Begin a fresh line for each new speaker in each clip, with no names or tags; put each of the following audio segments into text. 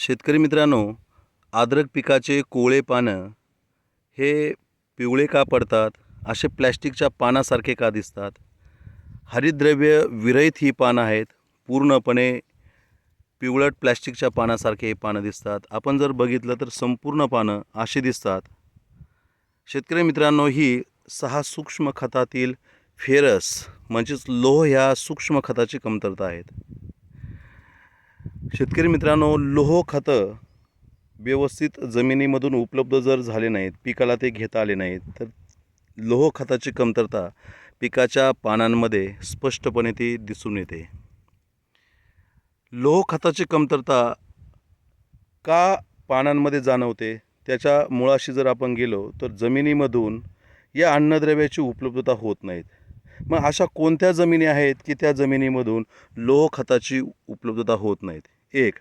शेतकरी मित्रांनो, अद्रक पिकाचे कोवळे पानं हे पिवळे का पडतात? असे प्लॅस्टिकच्या पानासारखे का दिसतात? हरितद्रव्य विरहित ही पानं आहेत. पूर्णपणे पिवळट प्लॅस्टिकच्या पानासारखे हे पानं दिसतात. आपण जर बघितलं तर संपूर्ण पानं अशी दिसतात. शेतकरी मित्रांनो, ही 6 सूक्ष्म खतातील फेरस म्हणजेच लोह ह्या सूक्ष्म खताची कमतरता आहेत. शेतकरी मित्रांनो, लोह खतं व्यवस्थित जमिनीमधून उपलब्ध जर झाले नाहीत, पिकाला ते घेता आले नाहीत, तर लोह खताची कमतरता पिकाच्या पानांमध्ये स्पष्टपणे ती दिसून येते. लोह खताची कमतरता का पानांमध्ये जाणवते? त्याच्या मुळाशी जर आपण गेलो तर जमिनीमधून या अन्नद्रव्याची उपलब्धता होत नाहीत. मग अशा कोणत्या जमिनी आहेत की त्या जमिनीमधून लोह खताची उपलब्धता होत नाहीत? एक,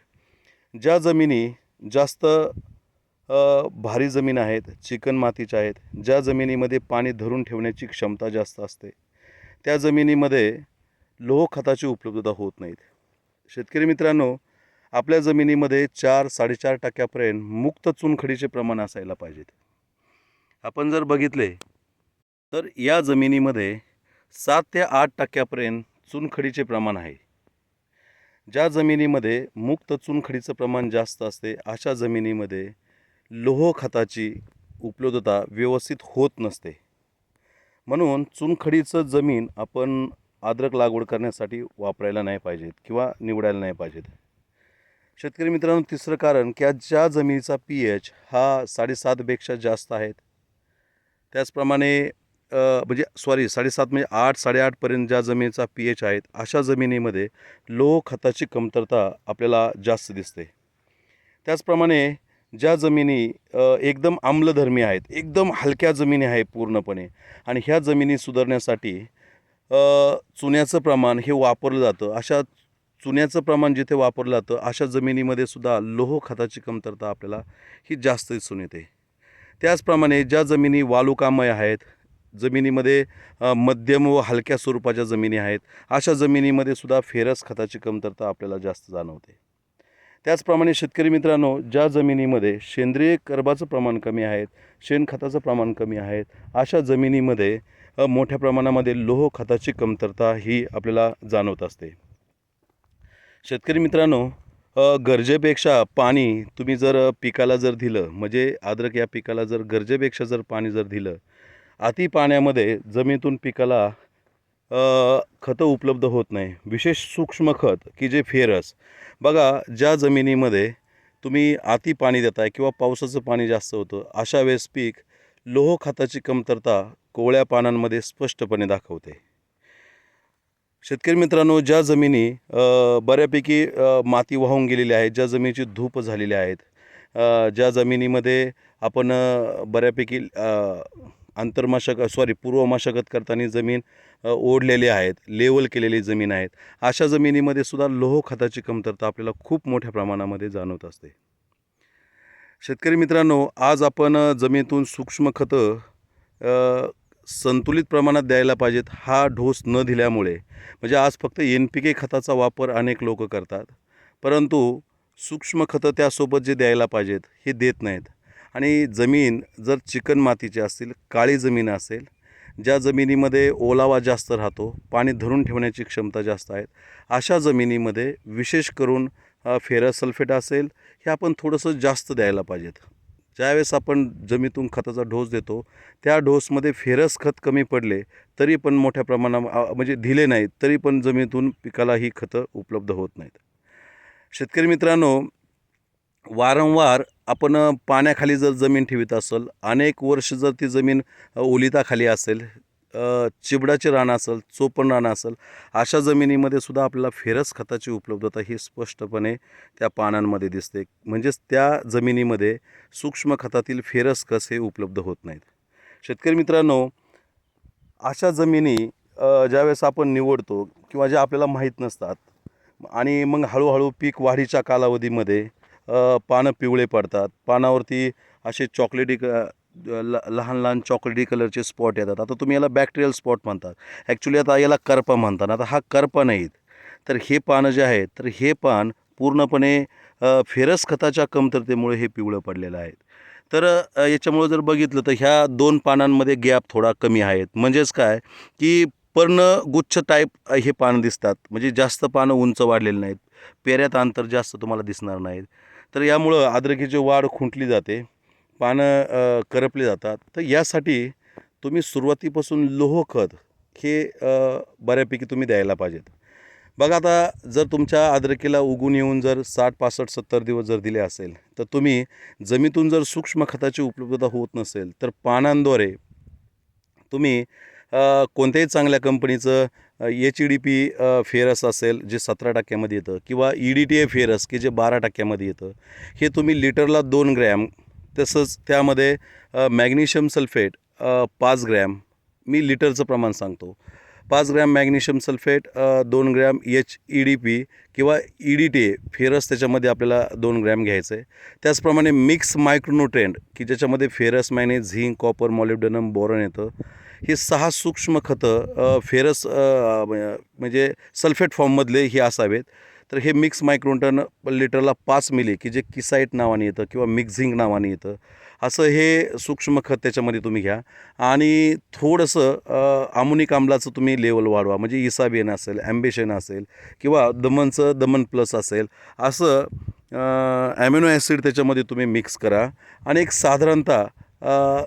ज्या जमिनी जास्त भारी जमीन आहेत, चिकण मातीच्या आहेत, ज्या जमिनीमध्ये पाणी धरून ठेवण्याची क्षमता जास्त असते, त्या जमिनीमध्ये लोह खताची उपलब्धता होत नाहीत. शेतकरी मित्रांनो, आपल्या जमिनीमध्ये 4-4.5% मुक्त चुनखडीचे प्रमाण असायला पाहिजेत. आपण जर बघितले तर या जमिनीमध्ये 7 ते 8% चुनखडीचे प्रमाण आहे. ज्या जमिनीमध्ये मुक्त चुनखडीचं प्रमाण जास्त असते, अशा जमिनीमध्ये लोह खताची उपलब्धता व्यवस्थित होत नसते. म्हणून चुनखडीचं जमीन आपण अद्रक लागवड करण्यासाठी वापरायला नाही पाहिजेत किंवा निवडायला नाही पाहिजेत. शेतकरी मित्रांनो, तिसरं कारण की ज्या जमिनीचा pH हा 7.5 पेक्षा जास्त आहेत, त्याचप्रमाणे म्हणजे 7.5 म्हणजे 8-8.5 पर्यंत ज्या जमिनीचा pH आहेत, अशा जमिनीमध्ये लोह खताची कमतरता आपल्याला जास्त दिसते. त्याचप्रमाणे ज्या जमिनी एकदम आम्लधर्मी आहेत, एकदम हलक्या जमिनी आहेत पूर्णपणे, आणि ह्या जमिनी सुधारण्यासाठी चुन्याचं प्रमाण हे वापरलं जातं. अशा चुन्याचं प्रमाण जिथे वापरलं जातं, अशा जमिनीमध्ये सुद्धा लोह खताची कमतरता आपल्याला ही जास्त दिसून येते. त्याचप्रमाणे ज्या जमिनी वालुकामय आहेत, जमिनीमध्ये मध्यम व हलक्या स्वरूपाच्या जमिनी आहेत, अशा जमिनीमध्ये सुद्धा फेरस खताची कमतरता आपल्याला जास्त जाणवते. त्याचप्रमाणे शेतकरी मित्रांनो, ज्या जमिनीमध्ये सेंद्रिय कर्बाचं प्रमाण कमी आहे, शेणखताचं प्रमाण कमी आहे, अशा जमिनीमध्ये मोठ्या प्रमाणामध्ये लोह खताची कमतरता ही आपल्याला जाणवत असते. शेतकरी मित्रांनो, गरजेपेक्षा पाणी तुम्ही जर पिकाला जर दिलं, म्हणजे अद्रक या पिकाला जर गरजेपेक्षा जर पाणी जर दिलं, अति पाण्यामध्ये जमिनीतून पिकाला खतं उपलब्ध होत नाही. विशेष सूक्ष्म खत की जे फेरस, बघा, ज्या जमिनीमध्ये तुम्ही अति पाणी देताय किंवा पावसाचं पाणी जास्त होतं, अशा वेळेस पीक लोह खताची कमतरता कोवळ्या पानांमध्ये स्पष्टपणे दाखवते. शेतकरी मित्रांनो, ज्या जमिनी बऱ्यापैकी माती वाहून गेलेल्या आहेत, ज्या जमिनीची धूप झालेली आहेत, ज्या जमिनीमध्ये आपण बऱ्यापैकी पूर्व मशागत करताना जमीन ओढलेली आहेत, लेवल केलेली जमीन आहेत, अशा जमिनीमध्ये सुद्धा लोह खताची कमतरता आपल्याला खूप मोठ्या प्रमाणामध्ये जाणवत असते. शेतकरी मित्रांनो, आज आपण जमिनीतून सूक्ष्म खतं संतुलित प्रमाणात द्यायला पाहिजेत, हा ढोस न दिल्यामुळे, म्हणजे आज फक्त NPK खताचा वापर अनेक लोक करतात, परंतु सूक्ष्म खतं त्यासोबत जे द्यायला पाहिजेत हे देत नाहीत. आणि जमीन जर चिकण मातीची असतील, काळी जमीन असेल, ज्या जमिनीमध्ये ओलावा जास्त राहतो, पाणी धरून ठेवण्याची क्षमता जास्त आहे, अशा जमिनीमध्ये विशेष करून फेरस सल्फेट असेल, हे आपण थोडंसं जास्त द्यायला पाहिजेत. ज्यावेळेस आपण जमिनीतून खताचा डोस देतो, त्या डोसमध्ये फेरस खत कमी पडले तरी पण मोठ्या म्हणजे दिले नाहीत तरी पण जमिनीतून पिकाला ही खतं उपलब्ध होत नाहीत. शेतकरी मित्रांनो, वारंवार आपण पाण्याखाली जर जमीन ठेवीत असेल, अनेक वर्ष जर ती जमीन ओलिताखाली असेल, चिबडाचे रान असेल, चोपण रान असेल, अशा जमिनीमध्ये सुद्धा आपल्याला फेरस खताची उपलब्धता ही स्पष्टपणे त्या पानांमध्ये दिसते. म्हणजेच त्या जमिनीमध्ये सूक्ष्म खतातील फेरस खत हे उपलब्ध होत नाहीत. शेतकरी मित्रांनो, अशा जमिनी ज्यावेळेस आपण निवडतो किंवा ज्या आपल्याला माहीत नसतात, आणि मग हळूहळू पीक वाढीच्या कालावधीमध्ये पानं पिवळे पडतात, पानावरती असे चॉकलेटी लहान लहान चॉकलेटी कलरचे स्पॉट येतात. आता तुम्ही याला बॅक्टेरियल स्पॉट म्हणतात, ॲक्च्युली आता याला करपा म्हणतात. आता हा करपा नाहीत, तर हे पानं जे आहेत, तर हे पान पूर्णपणे फेरस खताच्या कमतरतेमुळे हे पिवळं पडलेलं आहे. तर याच्यामुळं जर बघितलं तर ह्या 2 पानांमध्ये गॅप थोडा कमी आहेत. म्हणजेच काय की पर्णगुच्छ टाईप हे पानं दिसतात. म्हणजे जास्त पानं उंच वाढलेली नाहीत. पेऱ्यात अंतर जास्त तुम्हाला दिसणार नाहीत. तर यामुळं अद्रकीची वाढ खुंटली जाते. पानं करपली जातात. तर यासाठी तुम्ही सुरुवातीपासून लोह खत हे बऱ्यापैकी तुम्ही द्यायला पाहिजेत. बघा आता जर तुमच्या अद्रकीला उगून येऊन जर 60, 65, 70 दिवस जर दिले असेल, तर तुम्ही जमिनीतून जर सूक्ष्म खताची उपलब्धता होत नसेल, तर पानांद्वारे तुम्ही कोणत्याही चांगल्या कंपनीचं HEDP फेरस असेल जे 17% येतं किंवा EDTA फेरस की जे 12% येतं, हे तुम्ही लिटरला 2 ग्रॅम, तसंच त्यामध्ये मॅग्नेशियम सल्फेट 5 ग्रॅम, मी लिटरचं प्रमाण सांगतो. 5 gram magnesium sulphate, 2 gram HEDP किंवा EDTA फेरस त्याच्यामध्ये आपल्याला 2 ग्रॅम घ्यायचं आहे. त्याचप्रमाणे मिक्स मायक्रोन्यूट्रिएंट की ज्याच्यामध्ये ferrous, manganese, zinc, copper, molybdenum, boron येतं. हे 6 सूक्ष्म खतं फेरस म्हणजे सल्फेट फॉर्ममधले हे असावेत. तर हे मिक्स मायक्रोन्यूट्रन लिटरला 5 मिली की जे किसाईट नावाने येतं किंवा मिक्स झिंक नावाने येतं. असं हे सूक्ष्म खत त्याच्यामध्ये तुम्ही घ्या आणि थोडंसं अमोनिक आम्लाचं तुम्ही लेवल वाढवा. म्हणजे इसाबेन असेल, ॲम्बिशन असेल किंवा दमनचं दमन प्लस असेल, असं ॲमिनो ॲसिड त्याच्यामध्ये तुम्ही मिक्स करा आणि एक साधारणतः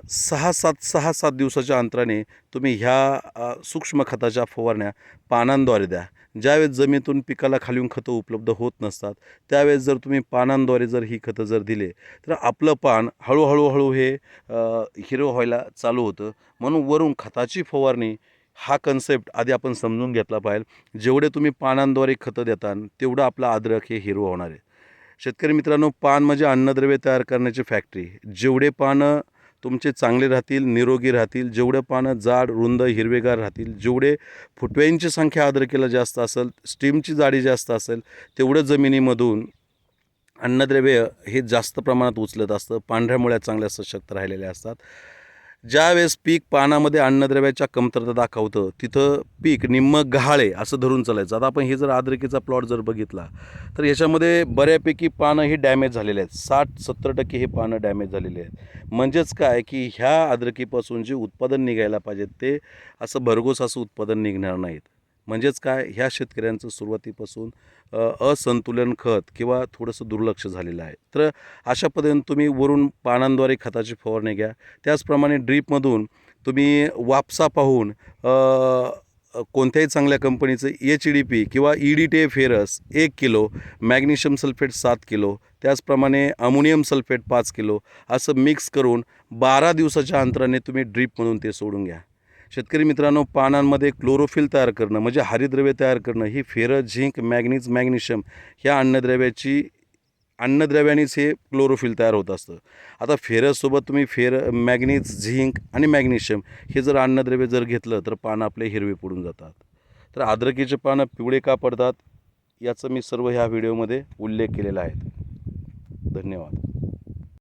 6-7 दिवसाच्या अंतराने तुम्ही ह्या सूक्ष्म खताच्या फवारण्या पानांद्वारे द्या. ज्यावेळेस जमिनीतून पिकाला खालून खतं उपलब्ध होत नसतात, त्यावेळेस जर तुम्ही पानांद्वारे जर ही खतं जर दिले, तर आपलं पान हळूहळू हे हिरवं व्हायला चालू होतं. म्हणून वरून खताची फवारणी हा कन्सेप्ट आधी आपण समजून घेतला पाहिजे. जेवढे तुम्ही पानांद्वारे खतं देताल, तेवढं आपलं अद्रक हे हिरवं होणार आहे. शेतकरी मित्रांनो, पान म्हणजे अन्नद्रव्य तयार करण्याची फॅक्टरी. जेवढे पानं तुमचे चांगले राहतील, निरोगी राहतील, जेवढे पानं जाड, रुंद, हिरवेगार राहतील, जेवढे फुटव्यांची संख्या अद्रकीला जास्त असेल, स्टीमची जाडी जास्त असेल, तेवढं जमिनीमधून अन्नद्रव्य हे जास्त प्रमाणात उचलत असतं. पांढऱ्या मुळ्या चांगल्या सशक्त राहिलेल्या असतात. ज्यावेळेस पीक पानामध्ये अन्नद्रव्याच्या कमतरता दाखवतं, तिथं पीक निम्मं गहाळे असं धरून चालायचं. आता आपण हे जर अद्रकीचा प्लॉट जर बघितला, तर याच्यामध्ये बऱ्यापैकी पानं ही डॅमेज झालेले आहेत. 60-70% हे पानं डॅमेज झालेले आहेत. म्हणजेच काय की ह्या अद्रकीपासून जे उत्पादन निघायला पाहिजे ते असं भरघोस असं उत्पादन निघणार नाहीत. म्हणजेच काय, ह्या शेतकऱ्यांचं सुरुवातीपासून असंतुलन खत किंवा थोडंसं दुर्लक्ष झालेलं आहे. तर अशा पद्धतीने तुम्ही वरून पानांद्वारे खताची फवारणी घ्या. त्याचप्रमाणे ड्रीपमधून तुम्ही वापसा पाहून कोणत्याही चांगल्या कंपनीचं HEDP किंवा EDTA ferrous 1 kilo, magnesium sulphate 7 kilo, त्याचप्रमाणे अमोनियम सल्फेट 5 किलो असं मिक्स करून 12 दिवसाच्या अंतराने तुम्ही ड्रीपमधून ते सोडून घ्या. शेतकरी मित्रांनो, पानांमध्ये क्लोरोफिल तयार करणं म्हणजे हरितद्रव्य तयार करणं ही फेरस, झिंक, मॅग्नीज, मॅग्नेशियम ह्या अन्नद्रव्यानेच हे क्लोरोफिल तयार होत असतं. आता फेरससोबत तुम्ही मॅग्नीज, झिंक आणि मॅग्नेशियम हे जर अन्नद्रव्य जर घेतलं तर पानं आपले हिरवे पडून जातात. तर अद्रकीचे पानं पिवळे का पडतात याचं मी सर्व ह्या व्हिडिओमध्ये उल्लेख केलेला आहे. धन्यवाद.